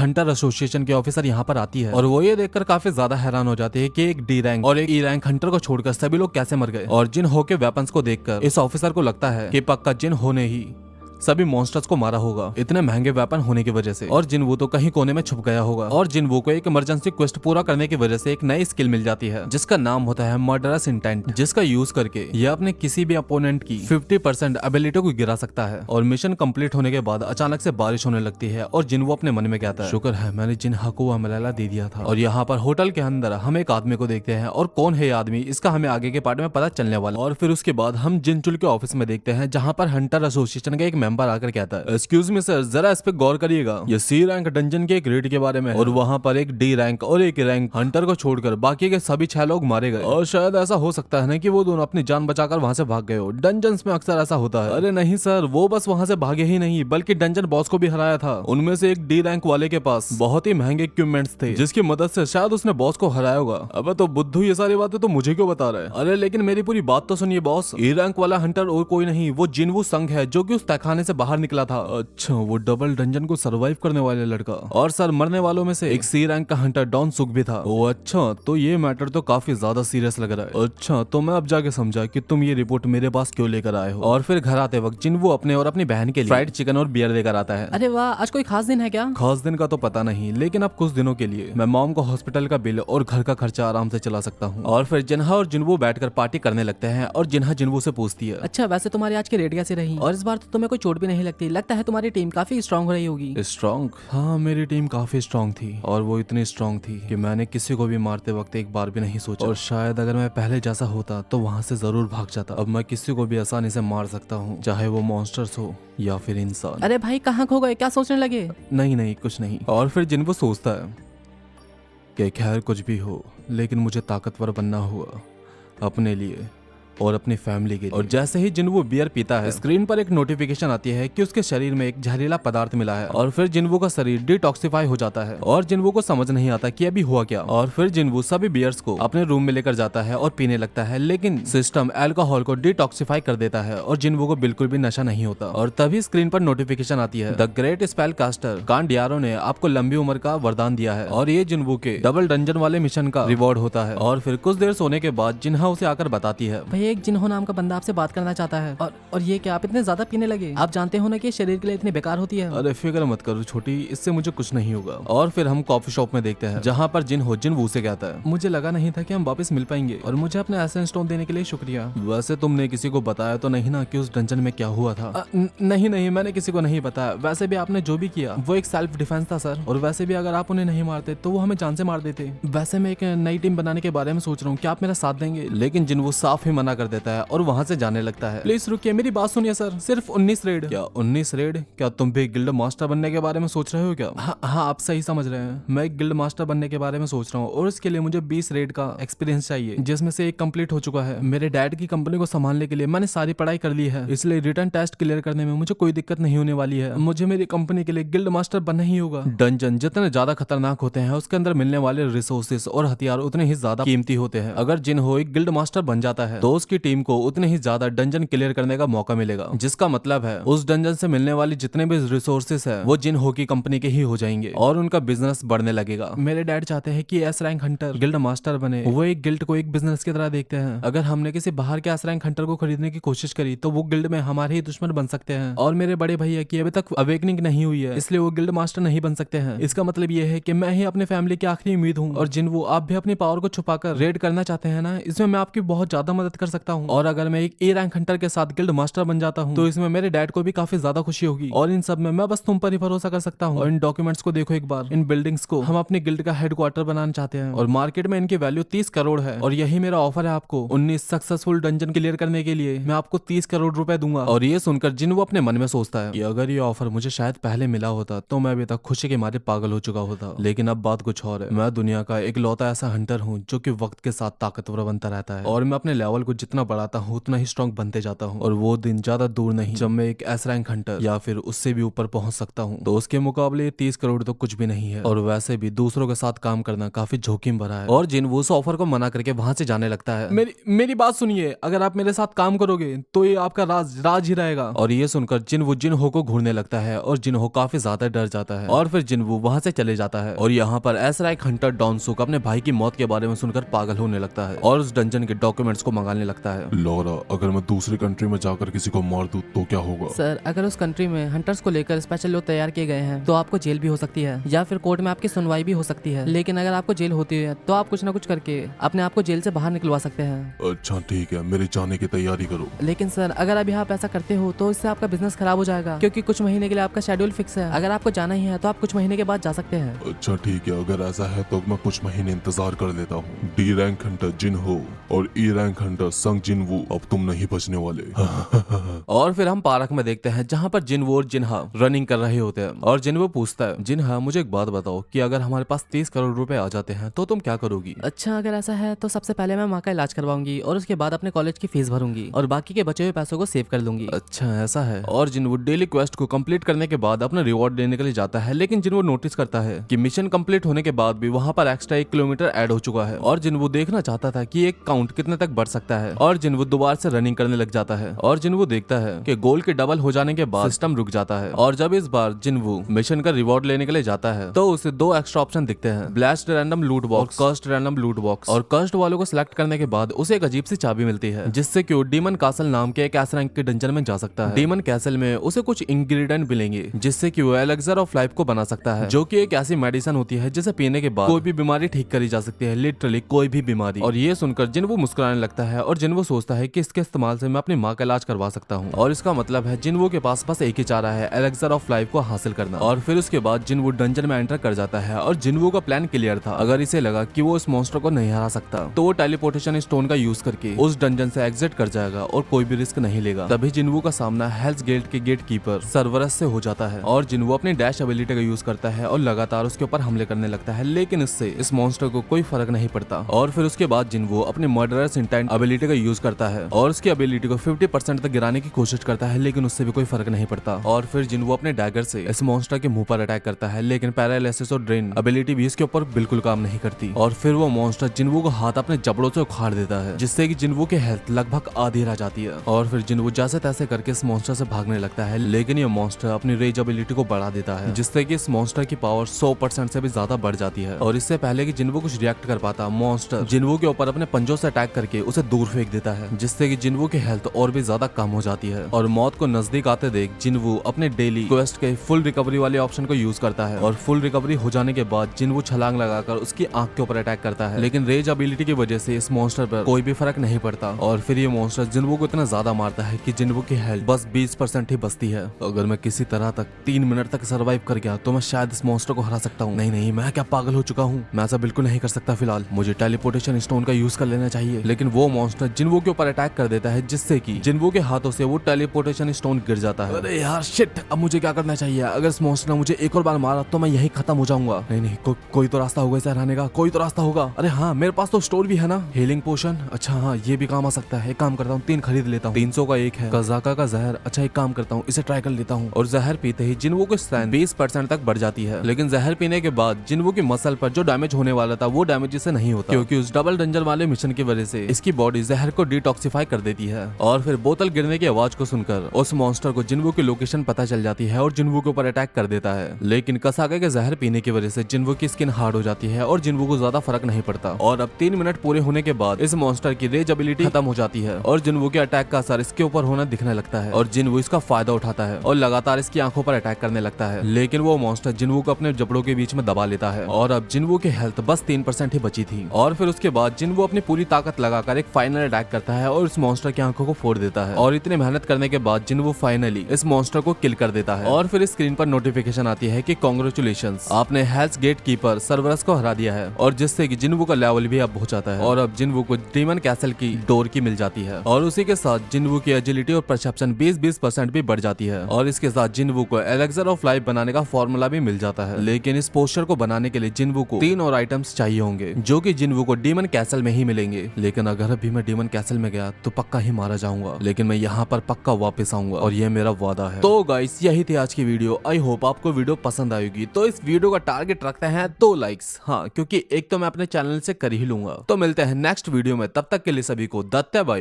Hunter association के officer यहाँ पर आती है और वो ये देखकर काफी ज्यादा हैरान हो जाती है कि एक डी रैंक और एक ई रैंक हंटर को छोड़कर सभी लोग कैसे मर गए। और जिन हो के वेपन्स को देखकर इस ऑफिसर को लगता है कि पक्का जिन हो ने ही सभी मॉन्स्टर्स को मारा होगा इतने महंगे वेपन होने की वजह से। और जिनवू तो कहीं कोने में छुप गया होगा। और जिनवू को एक इमरजेंसी क्वेस्ट पूरा करने की वजह से एक नई स्किल मिल जाती है जिसका नाम होता है मर्डरस इंटेंट, जिसका यूज करके यह अपने किसी भी अपोनेंट की 50% एबिलिटी को गिरा सकता है। और मिशन कंप्लीट होने के बाद अचानक से बारिश होने लगती है और जिनवू अपने मन में कहता है शुक्र है मैंने जिन्हा को अमलाला दे दिया था। और यहाँ पर होटल के अंदर हम एक आदमी को देखते हैं और कौन है ये आदमी इसका हमें आगे के पार्ट में पता चलने वाला। और फिर उसके बाद हम जिनचुल के ऑफिस में देखते हैं जहाँ पर हंटर एसोसिएशन का एक मेंबर आकर कहता है एक्सक्यूज मी सर, जरा इस पे गौर करिएगा, ये सी रैंक डंजन के एक रेड के बारे में है और वहाँ पर एक डी रैंक और एक रैंक हंटर को छोड़कर बाकी के सभी 6 लोग मारे गए। और शायद ऐसा हो सकता है ना कि वो दोनों अपनी जान बचाकर वहाँ से भाग गए हो। डंजन्स में अक्सर ऐसा होता है। अरे नहीं सर, वो बस वहाँ से भागे ही नहीं बल्कि डंजन बॉस को भी हराया था। उनमें से एक डी रैंक वाले के पास बहुत ही महंगे इक्विपमेंट्स थे जिसकी मदद से शायद उसने बॉस को हराया होगा। अब तो बुद्धू ये सारी बातें तो मुझे क्यों बता रहा है? अरे लेकिन मेरी पूरी बात तो सुनिए बॉस, ई रैंक वाला हंटर और कोई नहीं वो जिनवू संग है जो कि उस तहखाने से बाहर निकला था। अच्छा, वो डबल डंजन को सरवाइव करने वाले लड़का। और सर मरने वालों में से एक सी रैंक का हंटर डॉन सुक भी था। ओ अच्छा, तो ये मैटर तो काफी ज्यादा सीरियस लग रहा है। अच्छा, तो मैं अब जाके समझा कि तुम ये रिपोर्ट मेरे पास क्यों लेकर आए हो। और फिर घर आते वक्त जिनवू अपने और अपनी बहन के लिए फ्राइड चिकन और बियर लेकर आता है। अरे वाह, आज कोई खास दिन है क्या? खास दिन का तो पता नहीं, लेकिन अब कुछ दिनों के लिए मैं मॉम को हॉस्पिटल का बिल और घर का खर्चा आराम से चला सकता हूँ। और फिर जिन्हा और जिनवू बैठकर पार्टी करने लगते हैं और जिन्हा जिनवू से पूछती है अच्छा, वैसे तुम्हारी आज की रेड कैसी रही? और इस बार तो तुम्हें कोई चोट भी नहीं लगती, लगता है तुम्हारी टीम काफी स्ट्रांग हो रही होगी। स्ट्रांग? हाँ, मेरी टीम काफी स्ट्रांग थी और वो इतनी स्ट्रांग थी कि मैंने किसी को भी मारते वक्त एक बार भी नहीं सोचा। और शायद अगर मैं पहले जैसा होता तो वहाँ से जरूर भाग जाता। अब मैं किसी को भी आसानी से मार सकता हूँ, चाहे वो मॉन्स्टर्स हो या फिर इंसान। अरे भाई, कहाँ खो गए? क्या सोचने लगे? नहीं नहीं, कुछ नहीं। और फिर जिनको सोचता है कि खैर कुछ भी हो, लेकिन मुझे ताकतवर बनना हुआ अपने लिए और अपनी फैमिली के लिए। और जैसे ही जिनवू बियर पीता है स्क्रीन पर एक नोटिफिकेशन आती है कि उसके शरीर में एक जहरीला पदार्थ मिला है। और फिर जिनवू का शरीर डिटॉक्सिफाई हो जाता है और जिनवू को समझ नहीं आता कि अभी हुआ क्या। और फिर जिनवू सभी बियर्स को अपने रूम में लेकर जाता है और पीने लगता है, लेकिन सिस्टम अल्कोहल को डिटॉक्सिफाई कर देता है और जिनवू को बिल्कुल भी नशा नहीं होता। और तभी स्क्रीन पर नोटिफिकेशन आती है द ग्रेट स्पेल कास्टर कांडियारो ने आपको लंबी उम्र का वरदान दिया है और ये जिनवू के डबल डंजन वाले मिशन का रिवॉर्ड होता है। और फिर कुछ देर सोने के बाद जिन्हा उसे आकर बताती है भाई, एक जिन्हो नाम का आपसे बात करना चाहता है। और ये क्या, आप इतने ज्यादा पीने लगे? आप जानते हो ना कि शरीर के लिए इतनी बेकार होती है। अरे फिक्र मत करो छोटी, इससे मुझे कुछ नहीं होगा। और फिर हम कॉफी शॉप में देखते हैं जहाँ पर जिनवू से कहता है मुझे लगा नहीं था कि हम वापस मिल पाएंगे और मुझे अपने एसेंस स्टोन देने के लिए शुक्रिया। वैसे तुमने किसी को बताया तो नहीं ना कि उस डंजन में क्या हुआ था? नहीं, मैंने किसी को नहीं बताया। वैसे भी आपने जो भी किया वो एक सेल्फ डिफेंस था सर। और वैसे भी अगर आप उन्हें नहीं मारते तो वो हमें जान से मार देते। वैसे मैं एक नई टीम बनाने के बारे में सोच रहा हूँ, क्या आप मेरा साथ देंगे? लेकिन जिनवू साफ ही मना कर देता है और वहाँ से जाने लगता है। प्लीज रुकिए, मेरी बात सुनिए सर, सिर्फ 19 रेड। क्या 19 रेड? क्या तुम भी गिल्ड मास्टर बनने के बारे में सोच रहे हो क्या? हाँ, आप सही समझ रहे हैं, मैं एक गिल्ड मास्टर बनने के बारे में सोच रहा हूँ और इसके लिए मुझे 20 रेड का एक्सपीरियंस चाहिए, जिसमें से एक कंप्लीट हो चुका है। मेरे डैड की कंपनी को संभालने के लिए मैंने सारी पढ़ाई कर ली है, इसलिए रिटर्न टेस्ट क्लियर करने में मुझे कोई दिक्कत नहीं होने वाली है। मुझे मेरी कंपनी के लिए गिल्ड मास्टर बनना ही होगा। डंजन जितने ज्यादा खतरनाक होते हैं उसके अंदर मिलने वाले रिसोर्सेस और हथियार उतने ही ज्यादा कीमती होते हैं। अगर जिन्हो एक गिल्ड मास्टर बन जाता है तो उसकी टीम को उतने ही ज्यादा डंजन क्लियर करने का मौका मिलेगा, जिसका मतलब है उस डंजन से मिलने वाली जितने भी रिसोर्सेस है वो जिनहो की कंपनी के ही हो जाएंगे और उनका बिजनेस बढ़ने लगेगा। मेरे डैड चाहते हैं कि S rank Hunter guild master बने। वो एक गिल्ड को एक बिजनेस की तरह देखते हैं। अगर हमने किसी बाहर के एस रैंक हंटर को खरीदने की कोशिश करी तो वो गिल्ड में हमारे ही दुश्मन बन सकते हैं। और मेरे बड़े भैया की अभी तक अवेकनिंग नहीं हुई है, इसलिए वो गिल्ड मास्टर नहीं बन सकते हैं। इसका मतलब ये है कि मैं ही अपने फैमिली की आखिरी उम्मीद हूँ। और जिनवू आप भी अपनी पावर को छुपाकर रेड करना चाहते हैं ना, इसमें मैं आपकी बहुत ज्यादा मदद कर सकता हूँ। और अगर मैं एक ए रैंक हंटर के साथ गिल्ड मास्टर बन जाता हूँ तो इसमें मेरे डैड को भी काफी ज्यादा खुशी होगी। और इन सब में मैं बस तुम पर ही भरोसा कर सकता हूँ। और इन डॉक्यूमेंट्स को देखो एक बार, इन बिल्डिंग्स को हम अपने गिल्ड का हेडक्वार्टर बनाना चाहते हैं और मार्केट में इनकी वैल्यू 30 करोड़ है। और यही मेरा ऑफर है आपको। 19 सक्सेसफुल डंजन क्लियर करने के लिए मैं आपको 30 करोड़ रुपए दूंगा। और ये सुनकर जिनवू अपने मन में सोचता है कि अगर ये ऑफर मुझे शायद पहले मिला होता तो मैं अभी तक खुशी के मारे पागल हो चुका होता। लेकिन अब बात कुछ और है। मैं दुनिया का एक लौता ऐसा हंटर हूँ जो कि वक्त के साथ ताकतवर बनता रहता है और मैं अपने लेवल को जितना बढ़ाता हूँ उतना ही स्ट्रांग बनते जाता हूँ, और वो दिन ज्यादा दूर नहीं जब मैं एक एस रैंक हंटर या फिर उससे भी ऊपर पहुंच सकता हूँ। तो उसके मुकाबले 30 करोड़ तो कुछ भी नहीं है, और वैसे भी दूसरों के साथ काम करना काफी जोखिम भरा है। और जिन वो उस ऑफर को मना करके वहां से जाने लगता है। मेरी बात सुनिए, अगर आप मेरे साथ काम करोगे तो ये आपका राज ही रहेगा। और ये सुनकर जिन हो को घूरने लगता है, और जिन हो काफी ज्यादा डर जाता है, और फिर जिन वो वहां से चले जाता है। और यहाँ पर एस रैंक हंटर डॉनसुक अपने भाई की मौत के बारे में सुनकर पागल होने लगता है और उस डंजन के डॉक्यूमेंट्स को मंगाने लगता है। लॉरा, अगर मैं दूसरी कंट्री में जाकर किसी को मार दूं तो क्या होगा? सर, अगर उस कंट्री में हंटर्स को लेकर स्पेशल लोग तैयार किए गए हैं तो आपको जेल भी हो सकती है या फिर कोर्ट में आपकी सुनवाई भी हो सकती है। लेकिन अगर आपको जेल होती है तो आप कुछ ना कुछ करके अपने आप को जेल से बाहर निकलवा सकते हैं। अच्छा ठीक है, मेरे जाने की तैयारी करो। लेकिन सर, अगर अभी आप ऐसा करते हो तो इससे आपका बिजनेस खराब हो जाएगा, क्योंकि कुछ महीने के लिए आपका शेड्यूल फिक्स है। अगर आपको जाना ही है तो आप कुछ महीने के बाद जा सकते हैं। अच्छा ठीक है, अगर ऐसा है तो मैं कुछ महीने इंतजार कर लेता हूँ। डी रैंक हंटर जिन हो और ई रैंक हंटर संग जिन वू, अब तुम नहीं बचने वाले। और फिर हम पार्क में देखते हैं जहाँ पर जिनवो और जिन्हा रनिंग कर रहे होते हैं। और जिनवो पूछता है, जिन्हा मुझे एक बात बताओ कि अगर हमारे पास 30 करोड़ रुपए आ जाते हैं तो तुम क्या करोगी? अच्छा, अगर ऐसा है तो सबसे पहले मैं माँ का इलाज करवाऊंगी और उसके बाद अपने कॉलेज की फीस भरूंगी और बाकी के बचे हुए पैसों को सेव कर लूंगी। अच्छा ऐसा है। और जिनवो डेली क्वेस्ट को कंप्लीट करने के बाद अपना रिवॉर्ड लेने के लिए जाता है, लेकिन जिनवो नोटिस करता है कि मिशन कंप्लीट होने के बाद भी वहाँ पर एक्स्ट्रा 1 किलोमीटर ऐड हो चुका है। और जिनवो देखना चाहता था कि एक काउंट कितने तक बढ़ सकता है, और जिनवो दोबारा से रनिंग करने लग जाता है। और जिनवो देखता है कि गोल के डबल हो जाने के बाद सिस्टम रुक जाता है। और जब इस बार जिनवो मिशन का रिवॉर्ड लेने के लिए जाता है तो उसे 2 एक्स्ट्रा ऑप्शन दिखते हैं, ब्लास्ट रैंडम लूट बॉक्स, कस्ट रैंडम लूट बॉक्स। और कस्ट वालों को सिलेक्ट करने के बाद उसे एक अजीब सी चाबी मिलती है जिससे कि वो डीमन कासल नाम के एक एस रैंक के डंजन में जा सकता है। डीमन कैसल में उसे कुछ इंग्रेडिएंट मिलेंगे जिससे कि वो एलेक्सर ऑफ लाइफ को बना सकता है, जो कि एक ऐसी मेडिसिन होती है जिसे पीने के बाद कोई भी बीमारी ठीक करी जा सकती है, लिटरली कोई भी बीमारी। और ये सुनकर जिनवो मुस्कुराने लगता है और जिनवो सोचता है कि इसके इस्तेमाल से मैं अपनी माँ का इलाज करवा सकता हूँ। और इसका मतलब है जिनवो के पास बस एक ही चारा है, एलेक्सर ऑफ लाइफ को हासिल करना। और फिर उसके बाद जिनवो डंजन में एंटर कर जाता है और जिनवो का प्लान क्लियर था। अगर इसे लगा कि वो उस मॉन्स्टर को नहीं हरा सकता तो वो टेलीपोर्टेशन स्टोन का यूज करके उस डंजन से एग्जिट कर जाएगा और कोई भी रिस्क नहीं लेगा। तभी जिनवो का सामना हेल्स गेट के गेट कीपर सर्वरस से हो जाता है और जिनवो अपनी डैश एबिलिटी का यूज करता है और लगातार उसके ऊपर हमले करने लगता है, लेकिन इससे इस मॉन्स्टर को कोई फर्क नहीं पड़ता। और फिर उसके बाद जिनवो अपने मर्डरस इंटेंट एबिलिटी का यूज करता है और उसकी एबिलिटी को 50% तक गिराने की कोशिश करता है, लेकिन उससे भी कोई फर्क नहीं पड़ता। और फिर जिनवो अपने डैगर से इस मॉन्स्टर के मुंह पर अटैक करता है, लेकिन पैरालिसिस और ड्रेन एबिलिटी भी इसके ऊपर बिल्कुल काम नहीं करती। और फिर वो मॉन्स्टर जिनवो को हाथ अपने जबड़ों से उखाड़ देता है, जिससे कि जिनवो की हेल्थ लगभग आधी रह जाती है। और फिर जिनवो जैसे तैसे करके इस मॉन्स्टर से भागने लगता है, लेकिन ये मॉन्स्टर अपनी रेज एबिलिटी को बढ़ा देता है, जिससे कि इस मॉन्स्टर की पावर 100% से भी ज्यादा बढ़ जाती है। और इससे पहले कि जिनवो कुछ रिएक्ट कर पाता, मॉन्स्टर जिनवो के ऊपर अपने पंजों से अटैक करके उसे दूर फेंक देता है, जिससे कि जिनवो की हेल्थ और भी ज्यादा कम हो जाती है। और मौत को नजदीक आते देख जिनवो अपने डेली क्वेस्ट के फुल रिकवरी वाले ऑप्शन को यूज करता है और फुल रिकवरी हो जाने के बाद जिनवो छलांग लगाकर उसकी आंख के ऊपर अटैक करता है, लेकिन रेज एबिलिटी की वजह से इस मॉन्स्टर पर कोई भी फर्क नहीं पड़ता। और फिर ये मॉन्स्टर जिनवो को इतना ज्यादा मारता है कि जिनवो की हेल्थ बस 20% ही बचती है। अगर मैं किसी तरह तक 3 मिनट तक सर्वाइव कर गया तो मैं शायद इस मॉन्स्टर को हरा सकता हूँ। नहीं, मैं क्या पागल हो चुका हूँ? मैं ऐसा बिल्कुल नहीं कर सकता। फिलहाल मुझे टेलीपोर्टेशन स्टोन का यूज कर लेना चाहिए, लेकिन वो मॉन्स्टर जिनवो के ऊपर अटैक कर देता है, जिससे कि जिनवो के हाथों से वो टेलीपोर्टेशन स्टोन गिर जाता है। अरे यार शिट, अब मुझे क्या करना चाहिए? अगर इस मॉन्स्टर ने मुझे एक और बार मारा तो मैं यही खत्म हो जाऊंगा। नहीं, कोई तो रास्ता होगा इसे हराने का, कोई तो रास्ता होगा। अरे हाँ, मेरे पास तो स्टोर भी है ना, हीलिंग पोशन। अच्छा हाँ, ये भी काम आ सकता है। एक काम करता हूँ, 3 खरीद लेता हूँ। 300 का एक है। कजाका का जहर। अच्छा एक काम करता हूँ, इसे ट्राई कर लेता हूँ। और जहर पीते ही जिनवो की स्ट्रेंथ 20% तक बढ़ जाती है, लेकिन जहर पीने के बाद जिनवो की मसल पर जो डैमेज होने वाला था वो डैमेज इसे नहीं होता, क्योंकि उस डबल डंजन वाले मिशन की वजह से इसकी बॉडी जहर को डिटॉक्सिफाई कर देती है। और फिर बोतल गिरने की आवाज को सुनकर उस मॉन्स्टर को जिनवो की लोकेशन पता चल जाती है और जिनवो के ऊपर अटैक कर देता है, लेकिन कसाका के जहर पीने की वजह से जिनवो की स्किन हार्ड हो जाती है और जिनवो को ज्यादा फर्क नहीं पड़ता। और अब 3 मिनट पूरे होने के बाद इस मॉन्स्टर की रेज एबिलिटी खत्म हो जाती है और जिनवो के अटैक का असर इसके ऊपर होना दिखने लगता है और जिनवो इसका फायदा उठाता है और लगातार इसकी आंखों पर अटैक करने लगता है, लेकिन वो मॉन्स्टर जिनवो को अपने जबड़ों के बीच में दबा लेता है और अब जिनवो की हेल्थ बस 3% ही बची थी। और फिर उसके बाद जिनवो अपनी पूरी ताकत लगाकर एक फाइनल अटैक करता है और उस मॉन्स्टर की आंखों को फोड़ देता है। और इतनी मेहनत करने के बाद जिनवो फाइनली इस मॉन्स्टर को किल कर देता है। और फिर स्क्रीन पर नोटिफिकेशन आती है कि कांग्रेचुलेशंस, आपने हेल्स गेट कीपर सर्वरस को हरा दिया है, और जिससे कि जिनवो का लेवल भी अब हो जाता है और अब जिनवो को डीमन कैसल की डोर की मिल जाती है। और उसी के साथ जिनवो की एजिलिटी और परसेप्शन 20% भी बढ़ जाती है। और इसके साथ जिनवो को एलेक्सर ऑफ लाइफ बनाने का फॉर्मूला भी मिल जाता है, लेकिन इस पोस्टर को बनाने के लिए जिनवो को 3 और आइटम्स चाहिए होंगे, जो कि जिनवो को डीमन कैसल में ही मिलेंगे। लेकिन अगर अभी मैं डीमन कैसल में गया तो पक्का ही मारा जाऊंगा, लेकिन मैं यहाँ पर पक्का वापस आऊंगा और ये मेरा वादा है। तो गाइस यही थी आज की वीडियो। आई होप आपको वीडियो पसंद आएगी। तो इस वीडियो का टारगेट रखते हैं 2 लाइक्स। हाँ, क्योंकि एक तो मैं अपने चैनल से कर ही लूंगा। तो मिलते हैं नेक्स्ट वीडियो में, तब तक के लिए सभी को दत्ते बाय।